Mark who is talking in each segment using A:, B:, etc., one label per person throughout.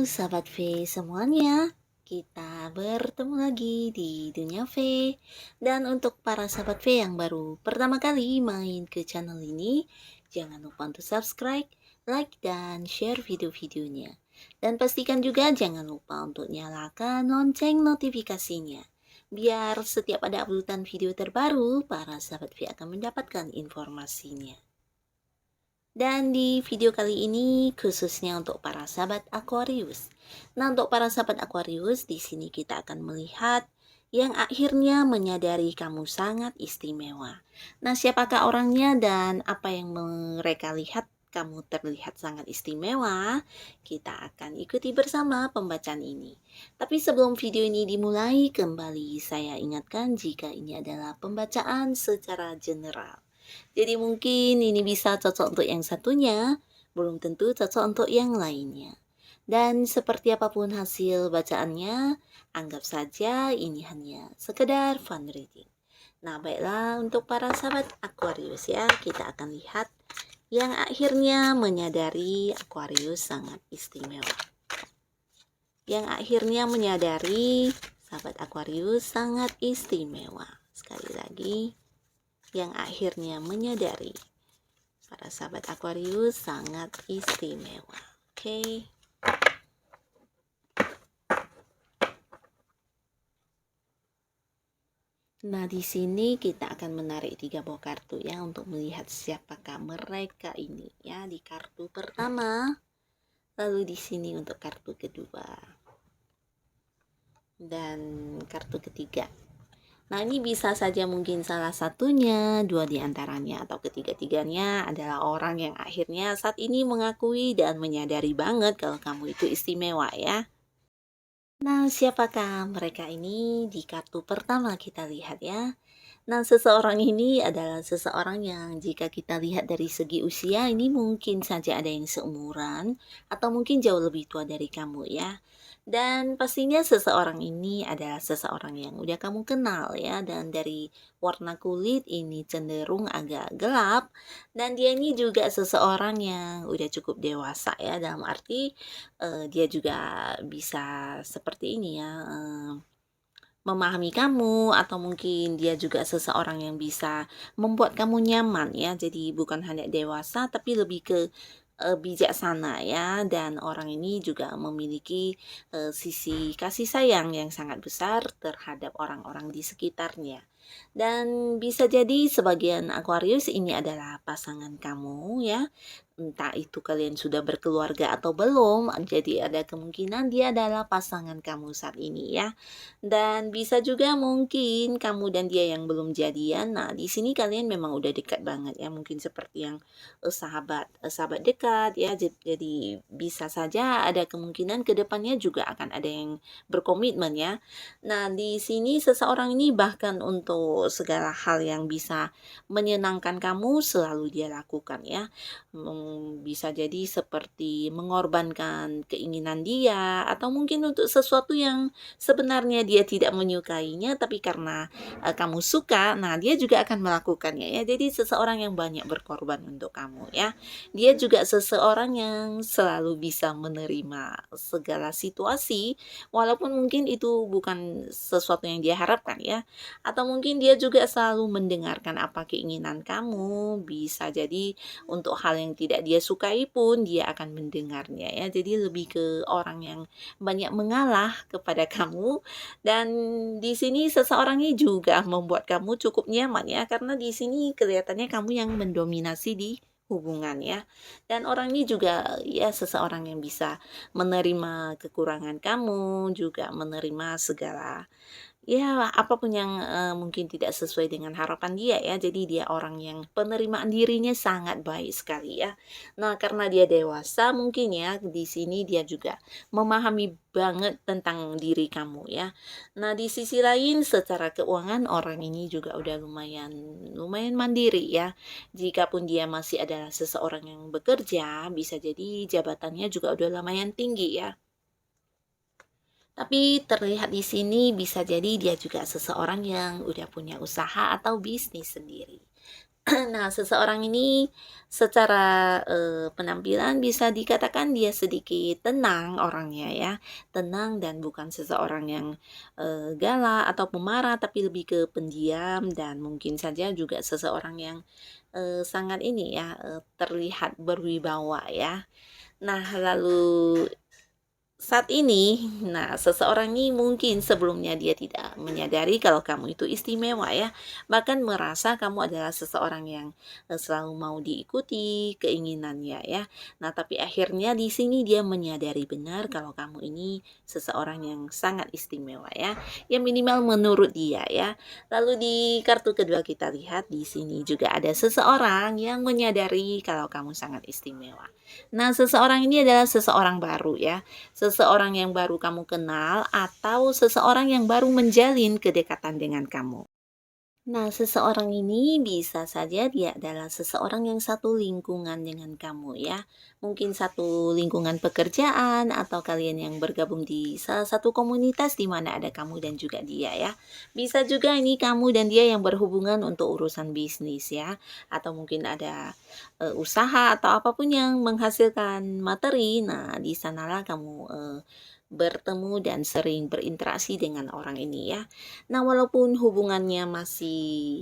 A: sahabat V semuanya, kita bertemu lagi di Dunia V. Dan untuk para sahabat V yang baru pertama kali main ke channel ini, jangan lupa untuk subscribe, like, dan share video-videonya. Dan pastikan juga jangan lupa untuk nyalakan lonceng notifikasinya. Biar setiap ada uploadan video terbaru, para sahabat V akan mendapatkan informasinya. Dan di video kali ini khususnya untuk para sahabat Aquarius. Nah, untuk para sahabat Aquarius, di sini kita akan melihat yang akhirnya menyadari kamu sangat istimewa. Nah, siapakah orangnya dan apa yang mereka lihat kamu terlihat sangat istimewa? Kita akan ikuti bersama pembacaan ini. Tapi sebelum video ini dimulai, kembali saya ingatkan jika ini adalah pembacaan secara general. Jadi mungkin ini bisa cocok untuk yang satunya, belum tentu cocok untuk yang lainnya. Dan seperti apapun hasil bacaannya, anggap saja ini hanya sekedar fun reading. Nah, baiklah untuk para sahabat Aquarius ya, kita akan lihat yang akhirnya menyadari Aquarius sangat istimewa. Yang akhirnya menyadari sahabat Aquarius sangat istimewa. Sekali lagi, yang akhirnya menyadari para sahabat Aquarius sangat istimewa. Oke. Nah, di sini kita akan menarik 3 buah kartu ya untuk melihat siapakah mereka ini ya di kartu pertama. Lalu di sini untuk kartu kedua. Dan kartu ketiga. Nah, ini bisa saja mungkin salah satunya, dua di antaranya, atau ketiga-tiganya adalah orang yang akhirnya saat ini mengakui dan menyadari banget kalau kamu itu istimewa ya. Nah, siapakah mereka ini? Di kartu pertama kita lihat ya. Nah, seseorang ini adalah seseorang yang jika kita lihat dari segi usia ini mungkin saja ada yang seumuran atau mungkin jauh lebih tua dari kamu ya. Dan pastinya seseorang ini adalah seseorang yang udah kamu kenal ya, dan dari warna kulit ini cenderung agak gelap, dan dia ini juga seseorang yang udah cukup dewasa ya, dalam arti dia juga bisa seperti ini ya, memahami kamu, atau mungkin dia juga seseorang yang bisa membuat kamu nyaman ya. Jadi bukan hanya dewasa tapi lebih ke bijaksana ya, dan orang ini juga memiliki sisi kasih sayang yang sangat besar terhadap orang-orang di sekitarnya. Dan bisa jadi sebagian Aquarius ini adalah pasangan kamu ya. Entah itu kalian sudah berkeluarga atau belum, jadi ada kemungkinan dia adalah pasangan kamu saat ini ya. Dan bisa juga mungkin kamu dan dia yang belum jadian. Nah, di sini kalian memang udah dekat banget ya, mungkin seperti yang sahabat dekat ya. Jadi bisa saja ada kemungkinan ke depannya juga akan ada yang berkomitmen ya. Nah, di sini seseorang ini bahkan untuk segala hal yang bisa menyenangkan kamu selalu dia lakukan ya. Bisa jadi seperti mengorbankan keinginan dia, atau mungkin untuk sesuatu yang sebenarnya dia tidak menyukainya, tapi karena kamu suka, nah dia juga akan melakukannya ya. Jadi seseorang yang banyak berkorban untuk kamu ya. Dia juga seseorang yang selalu bisa menerima segala situasi, walaupun mungkin itu bukan sesuatu yang dia harapkan ya. Atau mungkin dia juga selalu mendengarkan apa keinginan kamu. Bisa jadi untuk hal yang tidak dia sukai pun dia akan mendengarnya ya. Jadi lebih ke orang yang banyak mengalah kepada kamu. Dan di sini seseorang ini juga membuat kamu cukup nyaman ya, karena di sini kelihatannya kamu yang mendominasi di hubungan ya. Dan orang ini juga ya seseorang yang bisa menerima kekurangan kamu, juga menerima segala ya, apapun yang mungkin tidak sesuai dengan harapan dia ya. Jadi dia orang yang penerimaan dirinya sangat baik sekali ya. Nah, karena dia dewasa mungkin ya, di sini dia juga memahami banget tentang diri kamu ya. Nah, di sisi lain secara keuangan orang ini juga udah lumayan mandiri ya. Jikapun dia masih adalah seseorang yang bekerja, bisa jadi jabatannya juga udah lumayan tinggi ya. Tapi terlihat di sini bisa jadi dia juga seseorang yang udah punya usaha atau bisnis sendiri. Nah, seseorang ini secara, penampilan bisa dikatakan dia sedikit tenang orangnya ya, tenang dan bukan seseorang yang, galak atau pemarah, tapi lebih ke pendiam dan mungkin saja juga seseorang yang, sangat ini ya, terlihat berwibawa ya. Nah, lalu saat ini, nah seseorang ini mungkin sebelumnya dia tidak menyadari kalau kamu itu istimewa ya, bahkan merasa kamu adalah seseorang yang selalu mau diikuti keinginannya ya. Nah, tapi akhirnya di sini dia menyadari benar kalau kamu ini seseorang yang sangat istimewa ya. Ya minimal menurut dia ya. Lalu di kartu kedua kita lihat di sini juga ada seseorang yang menyadari kalau kamu sangat istimewa. Nah, seseorang ini adalah seseorang baru ya, seseorang yang baru kamu kenal atau seseorang yang baru menjalin kedekatan dengan kamu. Nah, seseorang ini bisa saja dia adalah seseorang yang satu lingkungan dengan kamu ya. Mungkin satu lingkungan pekerjaan atau kalian yang bergabung di salah satu komunitas di mana ada kamu dan juga dia ya. Bisa juga ini kamu dan dia yang berhubungan untuk urusan bisnis ya. Atau mungkin ada usaha atau apapun yang menghasilkan materi. Nah, di sanalah kamu bertemu dan sering berinteraksi dengan orang ini ya. Nah, walaupun hubungannya masih,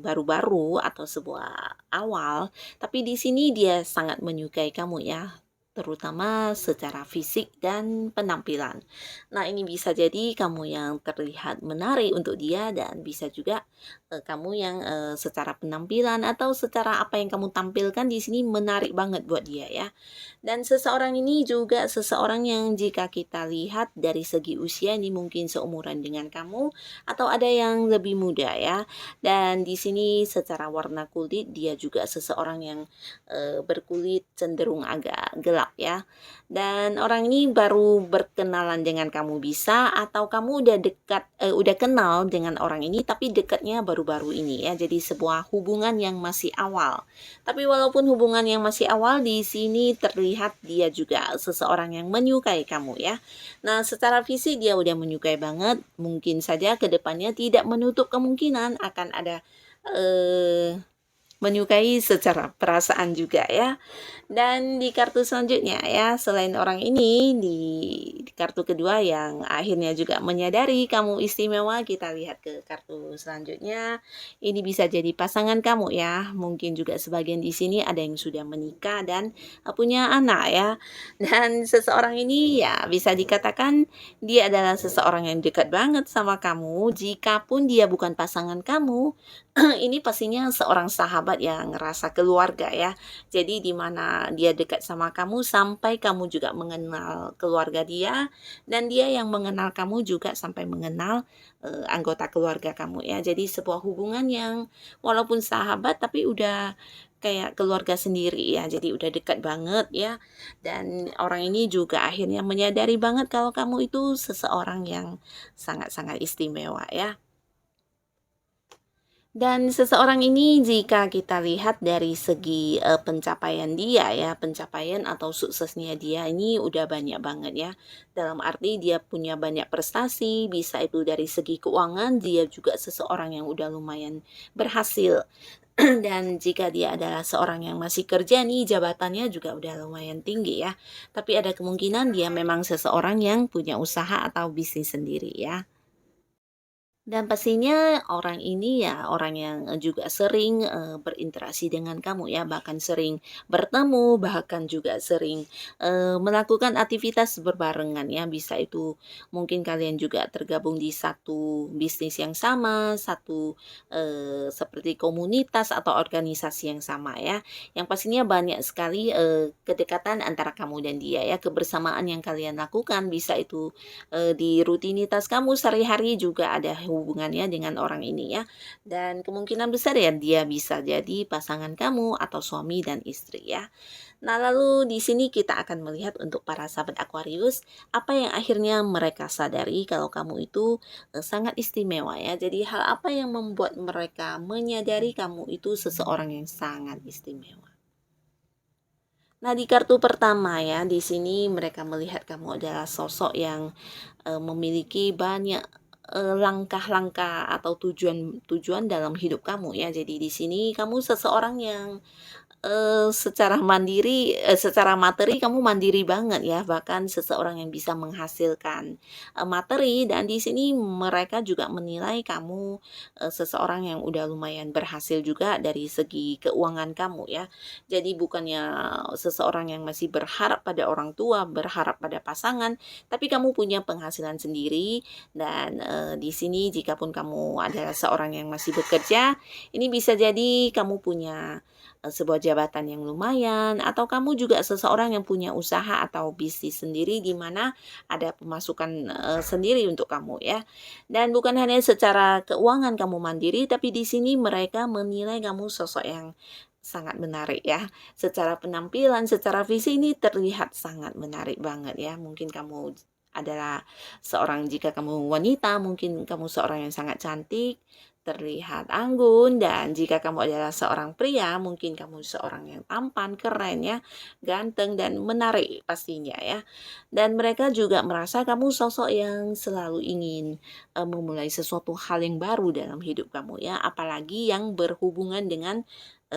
A: baru-baru atau sebuah awal, tapi di sini dia sangat menyukai kamu ya, terutama secara fisik dan penampilan. Nah, ini bisa jadi kamu yang terlihat menarik untuk dia dan bisa juga, kamu yang, secara penampilan atau secara apa yang kamu tampilkan di sini menarik banget buat dia ya. Dan seseorang ini juga seseorang yang jika kita lihat dari segi usia ini mungkin seumuran dengan kamu atau ada yang lebih muda ya. Dan di sini secara warna kulit dia juga seseorang yang berkulit cenderung agak gelap ya. Dan orang ini baru berkenalan dengan kamu bisa atau kamu udah dekat udah kenal dengan orang ini tapi dekatnya baru-baru ini ya. Jadi sebuah hubungan yang masih awal. Tapi walaupun hubungan yang masih awal di sini terlihat dia juga seseorang yang menyukai kamu ya. Nah, secara fisik dia udah menyukai banget. Mungkin saja ke depannya tidak menutup kemungkinan akan ada eh menyukai secara perasaan juga ya. Dan di kartu selanjutnya ya, selain orang ini di kartu kedua yang akhirnya juga menyadari kamu istimewa, kita lihat ke kartu selanjutnya. Ini bisa jadi pasangan kamu ya. Mungkin juga sebagian di sini ada yang sudah menikah dan punya anak ya. Dan seseorang ini ya bisa dikatakan dia adalah seseorang yang dekat banget sama kamu. Jikapun dia bukan pasangan kamu, ini pastinya seorang sahabat yang ngerasa keluarga ya. Jadi di mana dia dekat sama kamu sampai kamu juga mengenal keluarga dia dan dia yang mengenal kamu juga sampai mengenal anggota keluarga kamu ya. Jadi sebuah hubungan yang walaupun sahabat tapi udah kayak keluarga sendiri ya. Jadi udah dekat banget ya. Dan orang ini juga akhirnya menyadari banget kalau kamu itu seseorang yang sangat-sangat istimewa ya. Dan seseorang ini jika kita lihat dari segi, pencapaian dia ya, pencapaian atau suksesnya dia ini udah banyak banget ya. Dalam arti dia punya banyak prestasi, bisa itu dari segi keuangan, dia juga seseorang yang udah lumayan berhasil. Dan jika dia adalah seorang yang masih kerja nih, jabatannya juga udah lumayan tinggi ya. Tapi ada kemungkinan dia memang seseorang yang punya usaha atau bisnis sendiri ya. Dan pastinya orang ini ya orang yang, juga sering, berinteraksi dengan kamu ya, bahkan sering bertemu, bahkan juga sering, melakukan aktivitas berbarengan ya. Bisa itu mungkin kalian juga tergabung di satu bisnis yang sama, satu, seperti komunitas atau organisasi yang sama ya. Yang pastinya banyak sekali, kedekatan antara kamu dan dia ya, kebersamaan yang kalian lakukan, bisa itu di rutinitas kamu sehari-hari juga ada hubungannya dengan orang ini ya. Dan kemungkinan besar ya dia bisa jadi pasangan kamu atau suami dan istri ya. Nah, lalu di sini kita akan melihat untuk para sahabat Aquarius, apa yang akhirnya mereka sadari kalau kamu itu sangat istimewa ya. Jadi hal apa yang membuat mereka menyadari kamu itu seseorang yang sangat istimewa. Nah, di kartu pertama ya, di sini mereka melihat kamu adalah sosok yang memiliki banyak langkah-langkah atau tujuan-tujuan dalam hidup kamu ya. Jadi di sini kamu seseorang yang secara materi kamu mandiri banget ya, bahkan seseorang yang bisa menghasilkan, materi, dan di sini mereka juga menilai kamu, seseorang yang udah lumayan berhasil juga dari segi keuangan kamu ya. Jadi bukannya seseorang yang masih berharap pada orang tua, berharap pada pasangan, tapi kamu punya penghasilan sendiri dan, di sini jikapun kamu adalah seorang yang masih bekerja, ini bisa jadi kamu punya sebuah jabatan yang lumayan, atau kamu juga seseorang yang punya usaha atau bisnis sendiri di mana ada pemasukan, sendiri untuk kamu ya. Dan bukan hanya secara keuangan kamu mandiri, tapi di sini mereka menilai kamu sosok yang sangat menarik ya. Secara penampilan, secara visi ini terlihat sangat menarik banget ya. Mungkin kamu adalah seorang, jika kamu wanita, mungkin kamu seorang yang sangat cantik, terlihat anggun, dan jika kamu adalah seorang pria, mungkin kamu seorang yang tampan, keren ya, ganteng dan menarik pastinya ya. Dan mereka juga merasa kamu sosok yang selalu ingin memulai sesuatu hal yang baru dalam hidup kamu ya, apalagi yang berhubungan dengan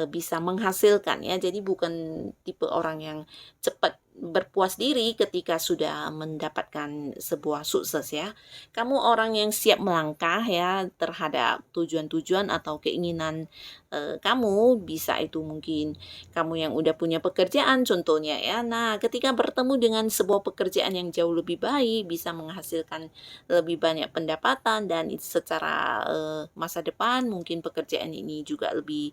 A: bisa menghasilkan ya. Jadi bukan tipe orang yang cepat berpuas diri ketika sudah mendapatkan sebuah sukses ya. Kamu orang yang siap melangkah ya terhadap tujuan-tujuan atau keinginan kamu, bisa itu mungkin kamu yang udah punya pekerjaan contohnya ya. Nah, ketika bertemu dengan sebuah pekerjaan yang jauh lebih baik, bisa menghasilkan lebih banyak pendapatan, dan secara masa depan mungkin pekerjaan ini juga lebih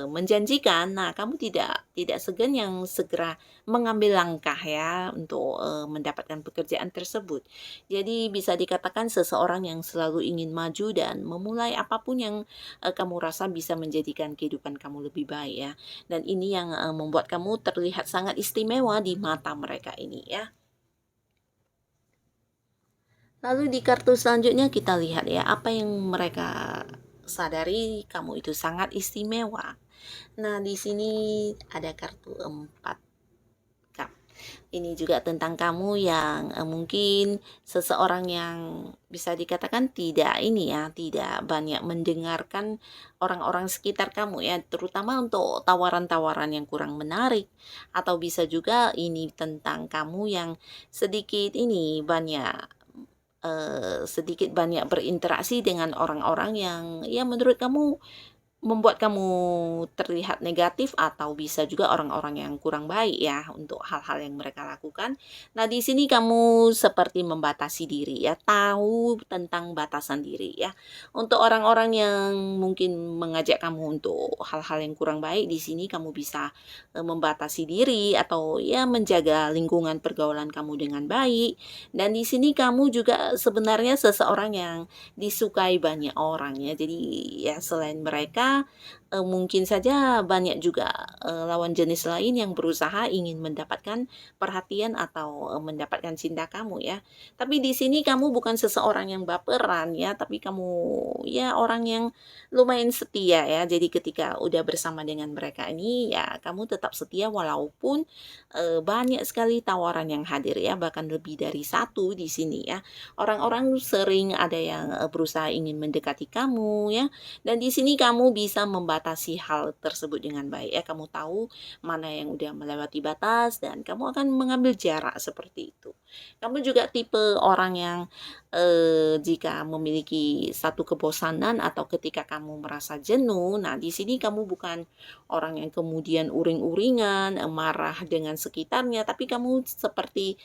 A: menjanjikan. Nah, kamu tidak segan yang segera mengambil langkah ya untuk mendapatkan pekerjaan tersebut. Jadi bisa dikatakan seseorang yang selalu ingin maju dan memulai apapun yang kamu rasa bisa menjadikan kehidupan kamu lebih baik ya. Dan ini yang membuat kamu terlihat sangat istimewa di mata mereka ini ya. Lalu di kartu selanjutnya kita lihat ya, apa yang mereka sadari kamu itu sangat istimewa. Nah, di sini ada kartu 4 cup. Ini juga tentang kamu yang mungkin seseorang yang bisa dikatakan tidak ini ya, tidak banyak mendengarkan orang-orang sekitar kamu ya, terutama untuk tawaran-tawaran yang kurang menarik, atau bisa juga ini tentang kamu yang sedikit ini banyak sedikit banyak berinteraksi dengan orang-orang yang ya menurut kamu membuat kamu terlihat negatif, atau bisa juga orang-orang yang kurang baik ya untuk hal-hal yang mereka lakukan. Nah, di sini kamu seperti membatasi diri ya, tahu tentang batasan diri ya. Untuk orang-orang yang mungkin mengajak kamu untuk hal-hal yang kurang baik, di sini kamu bisa membatasi diri atau ya menjaga lingkungan pergaulan kamu dengan baik. Dan di sini kamu juga sebenarnya seseorang yang disukai banyak orang ya. Jadi ya selain mereka, mungkin saja banyak juga lawan jenis lain yang berusaha ingin mendapatkan perhatian atau mendapatkan cinta kamu ya. Tapi di sini kamu bukan seseorang yang baperan ya, tapi kamu ya orang yang lumayan setia ya. Jadi ketika udah bersama dengan mereka ini ya kamu tetap setia walaupun banyak sekali tawaran yang hadir ya, bahkan lebih dari satu di sini ya. Orang-orang sering ada yang berusaha ingin mendekati kamu ya, dan di sini kamu bisa membatasi hal tersebut dengan baik ya. Kamu tahu mana yang udah melewati batas dan kamu akan mengambil jarak seperti itu. Kamu juga tipe orang yang jika memiliki satu kebosanan atau ketika kamu merasa jenuh, nah di sini kamu bukan orang yang kemudian uring-uringan, marah dengan sekitarnya, tapi kamu seperti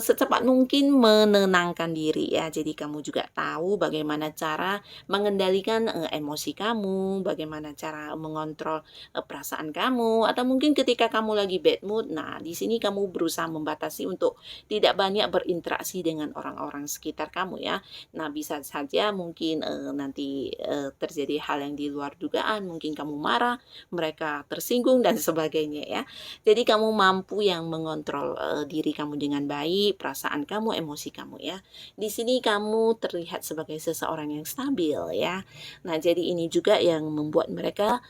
A: secepat mungkin menenangkan diri ya. Jadi kamu juga tahu bagaimana cara mengendalikan emosi kamu, bagaimana cara mengontrol perasaan kamu, atau mungkin ketika kamu lagi bad mood, nah di sini kamu berusaha membatasi untuk tidak banyak berinteraksi dengan orang-orang sekitar kamu ya. Nah, bisa saja mungkin nanti terjadi hal yang di luar dugaan, mungkin kamu marah, mereka tersinggung dan sebagainya ya. Jadi kamu mampu yang mengontrol diri kamu dengan baik, perasaan kamu, emosi kamu ya. Di sini kamu terlihat sebagai seseorang yang stabil ya. Nah, jadi ini juga yang membuat mereka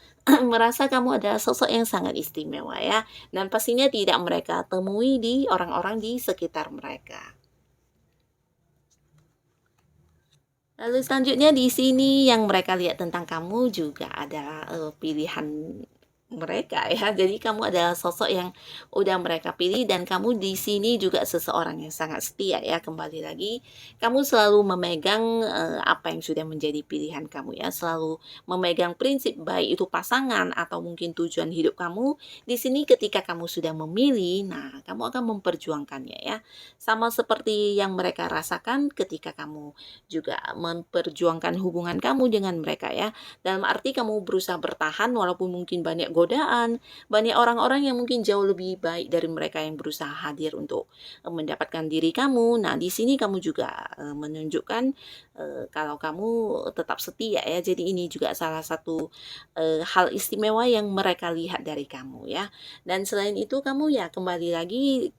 A: merasa kamu adalah sosok yang sangat istimewa ya. Dan pastinya tidak mereka temui di orang-orang di sekitar mereka. Lalu selanjutnya di sini yang mereka lihat tentang kamu juga adalah, pilihan mereka ya. Jadi kamu adalah sosok yang udah mereka pilih dan kamu di sini juga seseorang yang sangat setia ya. Kembali lagi, kamu selalu memegang, apa yang sudah menjadi pilihan kamu ya, selalu memegang prinsip baik itu pasangan atau mungkin tujuan hidup kamu. Di sini ketika kamu sudah memilih, nah kamu akan memperjuangkannya ya. Sama seperti yang mereka rasakan ketika kamu juga memperjuangkan hubungan kamu dengan mereka ya. Dalam arti kamu berusaha bertahan walaupun mungkin banyak godaan, banyak orang-orang yang mungkin jauh lebih baik dari mereka yang berusaha hadir untuk mendapatkan diri kamu. Nah, di sini kamu juga menunjukkan kalau kamu tetap setia ya. Jadi ini juga salah satu hal istimewa yang mereka lihat dari kamu ya. Dan selain itu kamu ya kembali lagi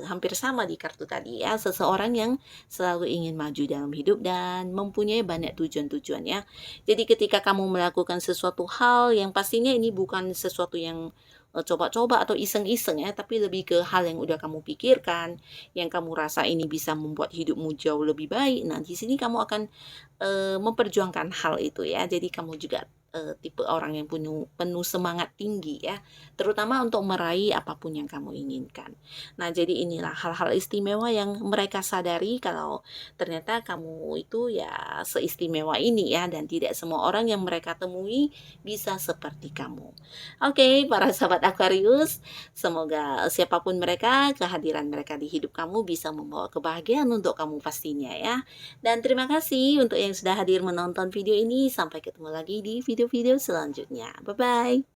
A: hampir sama di kartu tadi ya, seseorang yang selalu ingin maju dalam hidup dan mempunyai banyak tujuan-tujuan ya. Jadi ketika kamu melakukan sesuatu hal yang pastinya ini bukan sesuatu yang coba-coba atau iseng-iseng ya, tapi lebih ke hal yang udah kamu pikirkan, yang kamu rasa ini bisa membuat hidupmu jauh lebih baik. Nah, di sini kamu akan memperjuangkan hal itu ya. Jadi kamu juga tipe orang yang penuh penuh semangat tinggi ya, terutama untuk meraih apapun yang kamu inginkan. Nah, jadi inilah hal-hal istimewa yang mereka sadari kalau ternyata kamu itu ya seistimewa ini ya dan tidak semua orang yang mereka temui bisa seperti kamu. Oke, para sahabat Aquarius, semoga siapapun mereka, kehadiran mereka di hidup kamu bisa membawa kebahagiaan untuk kamu pastinya ya. Dan terima kasih untuk yang sudah hadir menonton video ini. Sampai ketemu lagi di video-video selanjutnya. Bye-bye.